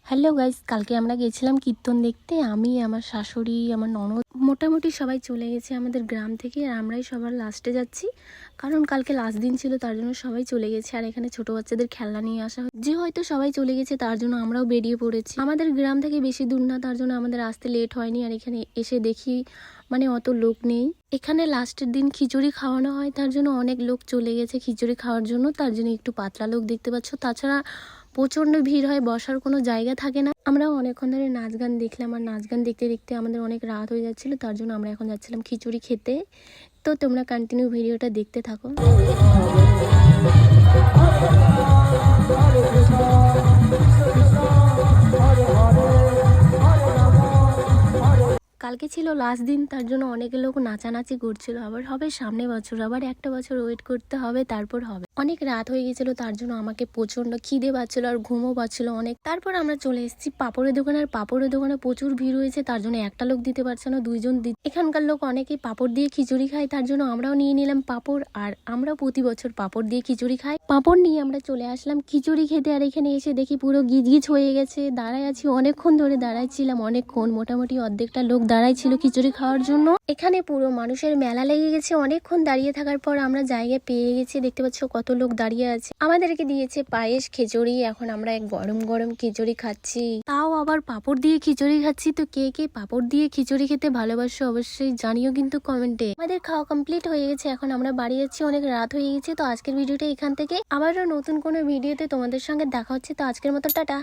Hello guys, কালকে আমরা গেছিলাম কীর্তন দেখতে। আমি, আমার শাশুড়ি, আমার ননদ, মোটামুটি সবাই চলে গেছে আমাদের গ্রাম থেকে। আর আমরাই সবার লাস্টে যাচ্ছি, কারণ কালকে লাস্ট দিন ছিল, তার জন্য সবাই চলে গেছে। আর এখানে ছোট বাচ্চাদের খেলনা নিয়ে আসা হয়, যে হয়তো সবাই চলে গেছে তার জন্য আমরাও বেরিয়ে পড়েছি। আমাদের গ্রাম থেকে বেশি দূর না, তার জন্য আমাদের আসতে লেট হয়নি। আর এখানে এসে দেখি অত লোক নেই। এখানে লাস্টের দিন খিচুড়ি খাওয়ানো হয়, তার জন্য অনেক লোক চলে গেছে খিচুড়ি খাওয়ার জন্য। তার জন্য একটু পাতলা লোক দেখতে পাচ্ছ, তাছাড়া প্রচন্ড ভিড় হয়, বসার কোনো জায়গা থাকে না। আমরাও অনেকক্ষণ ধরে নাচ গান দেখলাম, আর নাচ গান দেখতে দেখতে আমাদের অনেক রাত হয়ে যাচ্ছিল, তার জন্য আমরা এখন যাচ্ছিলাম খিচুড়ি খেতে। তো তোমরা কন্টিনিউ ভিডিওটা দেখতে থাকো। কালকে ছিল লাস্ট দিন, তার জন্য অনেক লোক নাচানাচি করছিল। আবার হবে সামনে বছর, আবার একটা বছর ওয়েট করতে হবে, তারপর হবে। অনেক রাত হয়ে গেছিল, তার জন্য আমাকে প্রচন্ড খিদে পাচ্ছিল আর ঘুমও পাচ্ছিল অনেক। তারপর আমরা চলে এসেছি পাপড়ের দোকানে। আর পাপড়ের দোকানে প্রচুর ভিড় হয়েছে, তার জন্য একটা লোক দিতে পারছে না, দুইজন এখানকার লোক অনেকেই পাপড় দিয়ে খিচুড়ি খায়, তার জন্য আমরাও নিয়ে নিলাম পাপড়। আর আমরাও প্রতি বছর পাপড় দিয়ে খিচুড়ি খাই। পাপড় নিয়ে আমরা চলে আসলাম খিচুড়ি খেতে। আর এখানে এসে দেখি পুরো গিজগিজ হয়ে গেছে। দাঁড়ায় আছি, অনেকক্ষণ ধরে দাঁড়াইছিলাম, অনেকক্ষণ, মোটামুটি অর্ধেকটা লোক দাঁড়াই ছিল খিচুড়ি খাওয়ার জন্য। এখানে পুরো মানুষের মেলা লেগে গেছে। অনেকক্ষণ দাঁড়িয়ে থাকার পর আমরা জায়গা পেয়ে গেছি। দেখতে পাচ্ছ কত লোক দাঁড়িয়ে আছে। আমাদেরকে দিয়েছে পায়েস, খিচুড়ি। এখন আমরা এক গরম গরম খিচুড়ি খাচ্ছি, তাও আবার পাপড় দিয়ে খিচুড়ি খাচ্ছি। তো কে কে পাপড় দিয়ে খিচুড়ি খেতে ভালোবাসো অবশ্যই জানিও কিন্তু কমেন্টে। আমাদের খাওয়া কমপ্লিট হয়ে গেছে, এখন আমরা বাড়ি যাচ্ছি, অনেক রাত হয়ে গেছে। তো আজকের ভিডিওটা এখান থেকে, আবারও নতুন কোনো ভিডিওতে তোমাদের সঙ্গে দেখা হচ্ছে। তো আজকের মতো টাটা।